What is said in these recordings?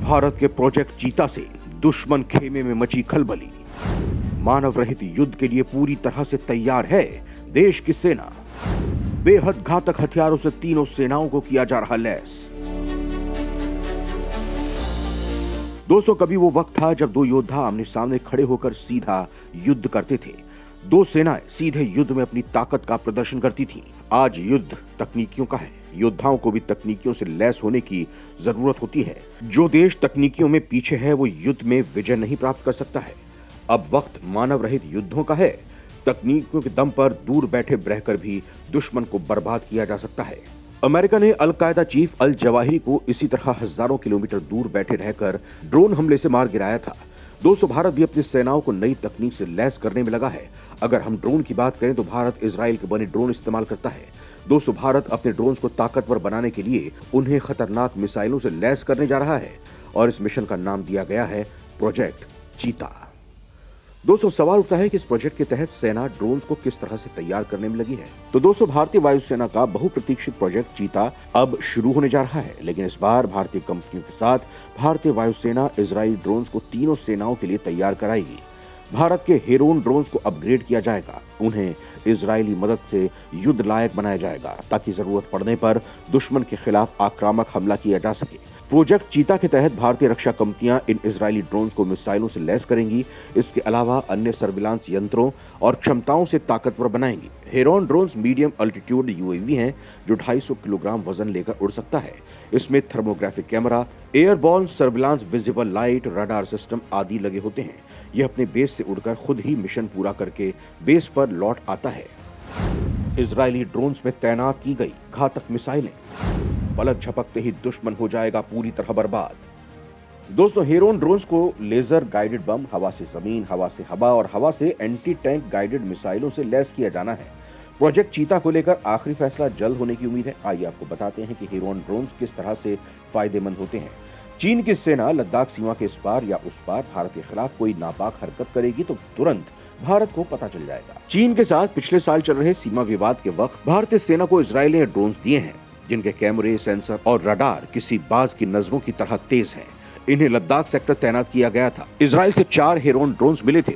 भारत के प्रोजेक्ट चीता से दुश्मन खेमे में मची खलबली। मानव रहित युद्ध के लिए पूरी तरह से तैयार है देश की सेना। बेहद घातक हथियारों से तीनों सेनाओं को किया जा रहा लैस। दोस्तों, कभी वो वक्त था जब दो योद्धा आमने सामने खड़े होकर सीधा युद्ध करते थे। दो सेनाएं सीधे युद्ध में अपनी ताकत का प्रदर्शन करती थीं। आज युद्ध तकनीकियों का है। योद्धाओं को भी तकनीकियों से लैस होने की जरूरत होती है। जो देश तकनीकियों में पीछे है वो युद्ध में विजय नहीं प्राप्त कर सकता है। अब वक्त मानव रहित युद्धों का है। तकनीकियों के दम पर दूर बैठे रहकर भी दुश्मन को बर्बाद किया जा सकता है। अमेरिका ने अलकायदा चीफ अल जवाहिरी को इसी तरह हजारों किलोमीटर दूर बैठे रहकर ड्रोन हमले से मार गिराया था। दोस्तों, भारत भी अपनी सेनाओं को नई तकनीक से लैस करने में लगा है। अगर हम ड्रोन की बात करें तो भारत इजराइल के बने ड्रोन इस्तेमाल करता है। दोस्तों, भारत अपने ड्रोन्स को ताकतवर बनाने के लिए उन्हें खतरनाक मिसाइलों से लैस करने जा रहा है और इस मिशन का नाम दिया गया है प्रोजेक्ट चीता। दोस्तों, सवाल उठता है कि इस प्रोजेक्ट के तहत सेना ड्रोन्स को किस तरह से तैयार करने में लगी है। तो दोस्तों, भारतीय वायुसेना का बहुप्रतीक्षित प्रोजेक्ट चीता अब शुरू होने जा रहा है, लेकिन इस बार भारतीय कंपनियों के साथ भारतीय वायुसेना इजरायली ड्रोन्स को तीनों सेनाओं के लिए तैयार कराएगी। भारत के हेरोन ड्रोन्स को अपग्रेड किया जाएगा। उन्हें इजरायली मदद से युद्ध लायक बनाया जाएगा ताकि जरूरत पड़ने पर दुश्मन के खिलाफ आक्रामक हमला किया जा सके। प्रोजेक्ट चीता के तहत भारतीय रक्षा कंपनियां इन इजरायली ड्रोन्स को मिसाइलों से लैस करेंगी। इसके अलावा अन्य सर्विलांस यंत्रों और क्षमताओं से ताकतवर बनाएंगी। Heron drones medium altitude UAV हैं जो 250 किलोग्राम वजन लेकर उड़ सकता है। इसमें thermographic camera, airborne surveillance, visible light, radar system आदि लगे होते हैं। यह अपने बेस से उड़कर खुद ही मिशन पूरा करके बेस पर लौट आता है। इजरायली ड्रोन्स में तैनात की गई घातक मिसाइलें, पलक झपकते ही दुश्मन हो जाएगा पूरी तरह बर्बाद। दोस्तों, हेरोन ड्रोन्स को लेजर गाइडेड बम, हवा से जमीन, हवा से हवा और हवा से एंटी टैंक गाइडेड मिसाइलों से लैस किया जाना है। प्रोजेक्ट चीता को लेकर आखिरी फैसला जल्द होने की उम्मीद है। आइए आपको बताते हैं कि हेरोन ड्रोन्स किस तरह से फायदेमंद होते हैं। चीन की सेना लद्दाख सीमा के इस पार या उस पार भारत के खिलाफ कोई नापाक हरकत करेगी तो तुरंत भारत को पता चल जाएगा। चीन के साथ पिछले साल चल रहे सीमा विवाद के वक्त भारतीय सेना को इजरायल ने ड्रोन्स दिए हैं जिनके कैमरे, सेंसर और रडार किसी बाज की नजरों की तरह तेज हैं। इन्हें लद्दाख सेक्टर तैनात किया गया था। इजराइल से 4 हेरोन ड्रोन्स मिले थे।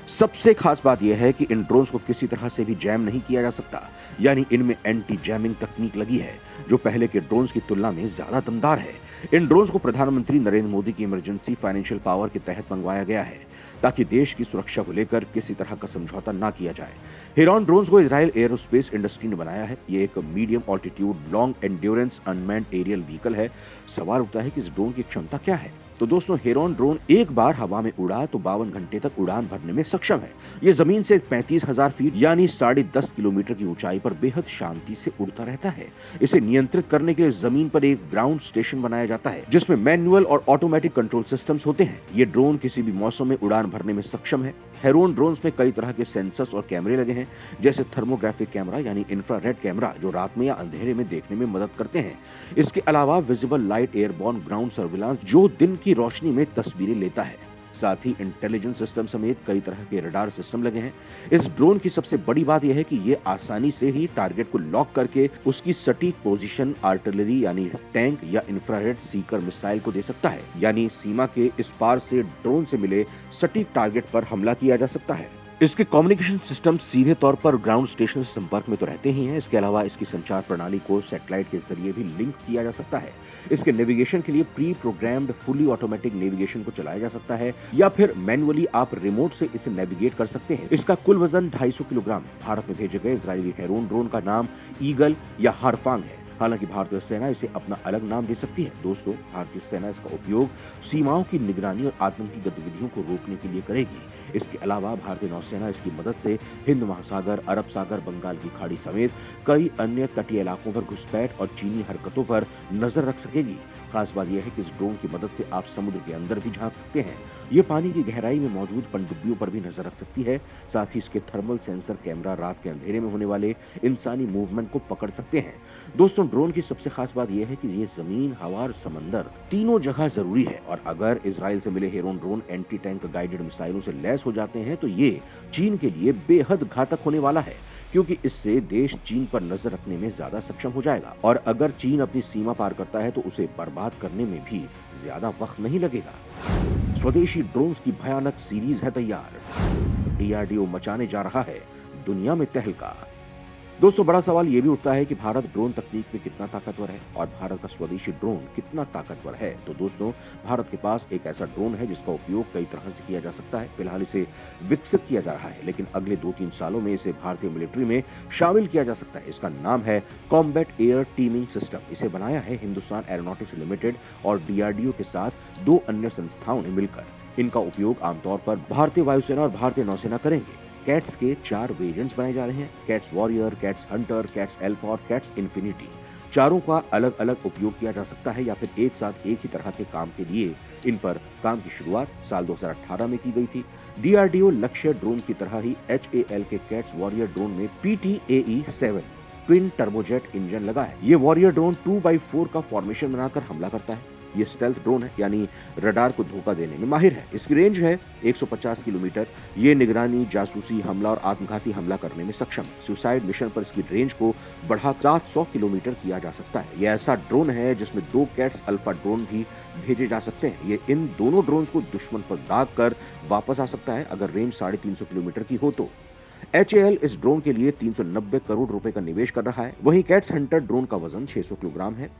सबसे खास बात यह है कि इन ड्रोन्स को किसी तरह से भी जैम नहीं किया जा सकता, यानी इनमें एंटी जैमिंग तकनीक लगी है जो पहले के ड्रोन्स की तुलना में ज्यादा दमदार है। इन ड्रोन्स को प्रधानमंत्री नरेंद्र मोदी की इमरजेंसी फाइनेंशियल पावर के तहत मंगवाया गया है ताकि देश की सुरक्षा को लेकर किसी तरह का समझौता ना किया जाए। हेरोन ड्रोन्स को इजराइल एरोस्पेस इंडस्ट्री ने बनाया है। ये एक medium altitude long endurance unmanned aerial vehicle है। सवाल उठता है कि इस ड्रोन की क्षमता क्या है। तो दोस्तों, हेरोन ड्रोन एक बार हवा में उड़ा तो 52 घंटे तक उड़ान भरने में सक्षम है। ये जमीन से 35,000 फीट यानी 10.5 किलोमीटर की ऊंचाई पर बेहद शांति से उड़ता रहता है। इसे नियंत्रित करने के लिए जमीन पर एक ग्राउंड स्टेशन बनाया जाता है जिसमें मैनुअल और ऑटोमेटिक कंट्रोल सिस्टम्स होते हैं। ये ड्रोन किसी भी मौसम में उड़ान भरने में सक्षम है। हेरोन ड्रोन्स में कई तरह के सेंसर्स और कैमरे लगे हैं, जैसे थर्मोग्राफिक कैमरा यानी इंफ्रारेड कैमरा जो रात में या अंधेरे में देखने में मदद करते हैं। इसके अलावा visible light airborne ground surveillance जो दिन की रोशनी में तस्वीरें लेता है। साथ ही इंटेलिजेंस सिस्टम समेत कई तरह के रडार सिस्टम लगे हैं। इस ड्रोन की सबसे बड़ी बात यह है कि ये आसानी से ही टारगेट को लॉक करके उसकी सटीक पोजीशन आर्टिलरी यानी टैंक या इंफ्रारेड सीकर मिसाइल को दे सकता है, यानी सीमा के इस पार से ड्रोन से मिले सटीक टारगेट पर हमला किया जा सकता है। इसके कम्युनिकेशन सिस्टम सीधे तौर पर ग्राउंड स्टेशन से संपर्क में तो रहते ही हैं। इसके अलावा इसकी संचार प्रणाली को सैटेलाइट के जरिए भी लिंक किया जा सकता है। इसके नेविगेशन के लिए pre programmed fully automatic navigation को चलाया जा सकता है या फिर मैनुअली आप रिमोट से इसे नेविगेट कर सकते हैं। इसका कुल वजन 250 किलोग्राम है। भारत में भेजे गए इजरायली हेरोन ड्रोन का नाम ईगल या हारफांग है। हालांकि भारतीय सेना इसे अपना अलग नाम दे सकती है। दोस्तों, भारतीय सेना इसका उपयोग सीमाओं की निगरानी और आतंकी गतिविधियों को रोकने के लिए करेगी। इसके अलावा भारतीय नौसेना इसकी मदद से हिंद महासागर, अरब सागर, बंगाल की खाड़ी समेत कई अन्य तटीय इलाकों पर घुसपैठ और चीनी हरकतों पर नजर रख सकेगी। खास बात यह है कि इस ड्रोन की मदद से आप समुद्र के अंदर भी झांक सकते हैं। ये पानी की गहराई में मौजूद पनडुब्बियों पर भी नजर रख सकती है। साथ ही इसके थर्मल सेंसर कैमरा रात के अंधेरे में होने वाले इंसानी मूवमेंट को पकड़ सकते हैं। दोस्तों, ड्रोन की सबसे खास बात यह है कि ये जमीन, हवा और समंदर तीनों जगह जरूरी है और अगर इजराइल से मिले Heron drone anti tank guided मिसाइलों से लैस हो जाते हैं तो ये चीन के लिए बेहद घातक होने वाला है, क्योंकि इससे देश चीन पर नजर रखने में ज्यादा सक्षम हो जाएगा और अगर चीन अपनी सीमा पार करता है तो उसे बर्बाद करने में भी ज्यादा वक्त नहीं लगेगा। स्वदेशी ड्रोन्स की भयानक सीरीज है तैयार। डीआरडीओ मचाने जा रहा है दुनिया में तहलका। दोस्तों, बड़ा सवाल यह भी उठता है कि भारत ड्रोन तकनीक में कितना ताकतवर है और भारत का स्वदेशी ड्रोन कितना ताकतवर है। तो दोस्तों, भारत के पास एक ऐसा ड्रोन है जिसका उपयोग कई तरह से किया जा सकता है। फिलहाल इसे विकसित किया जा रहा है, लेकिन अगले 2-3 सालों में इसे भारतीय मिलिट्री में शामिल किया जा सकता है। इसका नाम है कॉम्बैट एयर टीमिंग सिस्टम। इसे बनाया है हिंदुस्तान एरोनॉटिक्स लिमिटेड और डीआरडीओ के साथ 2 अन्य संस्थाओं ने मिलकर। इनका उपयोग आमतौर पर भारतीय वायुसेना और भारतीय नौसेना करेंगे। कैट्स के 4 वेरिएंट्स बनाए जा रहे हैं। Cats warrior, cats Hunter, cats alpha और कैट्स इन्फिनिटी। चारों का अलग अलग उपयोग किया जा सकता है या फिर एक साथ एक ही तरह के काम के लिए इन पर काम की शुरुआत साल 2018 में की गई थी। डीआरडीओ लक्ष्य ड्रोन की तरह ही HAL के कैट्स वॉरियर ड्रोन में PTAE-7 ट्विन टर्बोजेट इंजन लगा है। ये वॉरियर ड्रोन 2x4 का फॉर्मेशन बनाकर हमला करता है। ये स्टेल्थ ड्रोन है, यानी रडार को धोखा देने में माहिर है। इसकी रेंज है 150 किलोमीटर। ये निगरानी, जासूसी, हमला और आत्मघाती हमला करने में सक्षम है। सुसाइड मिशन पर इसकी रेंज को बढ़ा 700 किलोमीटर किया जा सकता है। यह ऐसा ड्रोन है जिसमें 2 कैट्स अल्फा ड्रोन भी भेजे जा सकते हैं। ये इन दोनों ड्रोन को दुश्मन पर दाग कर वापस आ सकता है अगर रेंज 350 किलोमीटर की हो तो। HAL इस ड्रोन के लिए 390 करोड़ रुपए का निवेश कर रहा है। वहीं कैट्स हंटर ड्रोन का वजन 600 किलोग्राम है।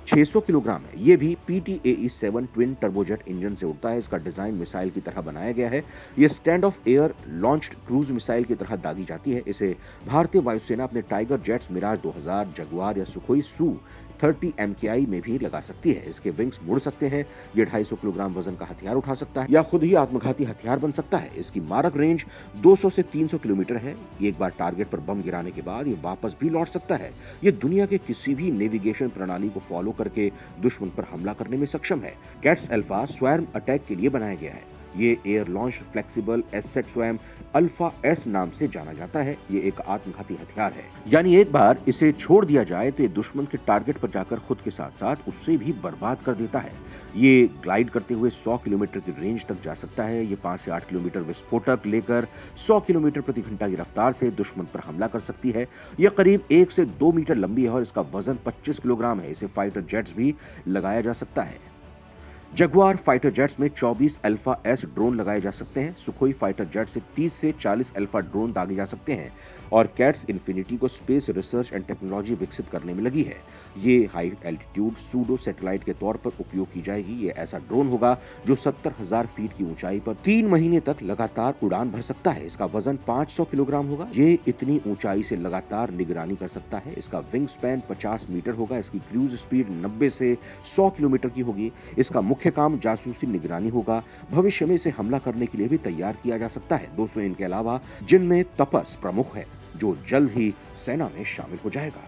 600 किलोग्राम है। ये भी PTAE-7 ट्विन टर्बोजेट इंजन से उड़ता है। इसका डिजाइन मिसाइल की तरह बनाया गया है। ये stand of air launched cruise missile की तरह दागी जाती है। इसे भारतीय वायुसेना अपने टाइगर जेट्स, मिराज 2000, जगुआर या सुखोई Su-30 MKI में भी लगा सकती है। इसके विंग्स मुड़ सकते हैं। ये 250 किलोग्राम वजन का हथियार उठा सकता है या खुद ही आत्मघाती हथियार बन सकता है। इसकी मारक रेंज 200 से 300 किलोमीटर है। एक बार टारगेट पर बम गिराने के बाद ये वापस भी लौट सकता है। ये दुनिया के किसी भी नेविगेशन प्रणाली को फॉलो करके दुश्मन पर हमला करने में सक्षम है। कैट्स अल्फा स्वैर्म अटैक के लिए बनाया गया है। ये एयर लॉन्च फ्लेक्सिबल एसेट स्वयं अल्फा S नाम से जाना जाता है। ये एक आत्मघाती हथियार है, यानी एक बार इसे छोड़ दिया जाए तो ये दुश्मन के टारगेट पर जाकर खुद के साथ साथ उससे भी बर्बाद कर देता है। ये ग्लाइड करते हुए 100 किलोमीटर की रेंज तक जा सकता है। ये 5 से 8 किलोमीटर विस्फोटक लेकर 100 किलोमीटर प्रति घंटा की रफ्तार से दुश्मन पर हमला कर सकती है। यह करीब 1 से 2 मीटर लंबी है और इसका वजन 25 किलोग्राम है। इसे फाइटर जेट्स भी लगाया जा सकता है। जगुआर फाइटर जेट्स में 24 अल्फा S ड्रोन लगाए जा सकते हैं। सुखोई फाइटर जेट से 30 से 40 अल्फा ड्रोन दागे जा सकते हैं और कैट्स इन्फिनिटी को स्पेस रिसर्च एंड टेक्नोलॉजी विकसित करने में लगी है। ये हाई एल्टीट्यूड सूडो सैटेलाइट के तौर पर उपयोग की जाएगी। ये ऐसा ड्रोन होगा जो 70,000 फीट की ऊंचाई पर 3 महीने तक लगातार उड़ान भर सकता है। इसका वजन 500 किलोग्राम होगा। ये इतनी ऊंचाई से लगातार निगरानी कर सकता है। इसका विंग स्पैन 50 मीटर होगा। इसकी क्रूज स्पीड 90 से 100 किलोमीटर की होगी। इसका मुख्य काम जासूसी निगरानी होगा। भविष्य में इसे हमला करने के लिए भी तैयार किया जा सकता है। दोस्तों, इनके अलावा जिनमें तपस प्रमुख है जो जल्द ही सेना में शामिल हो जाएगा।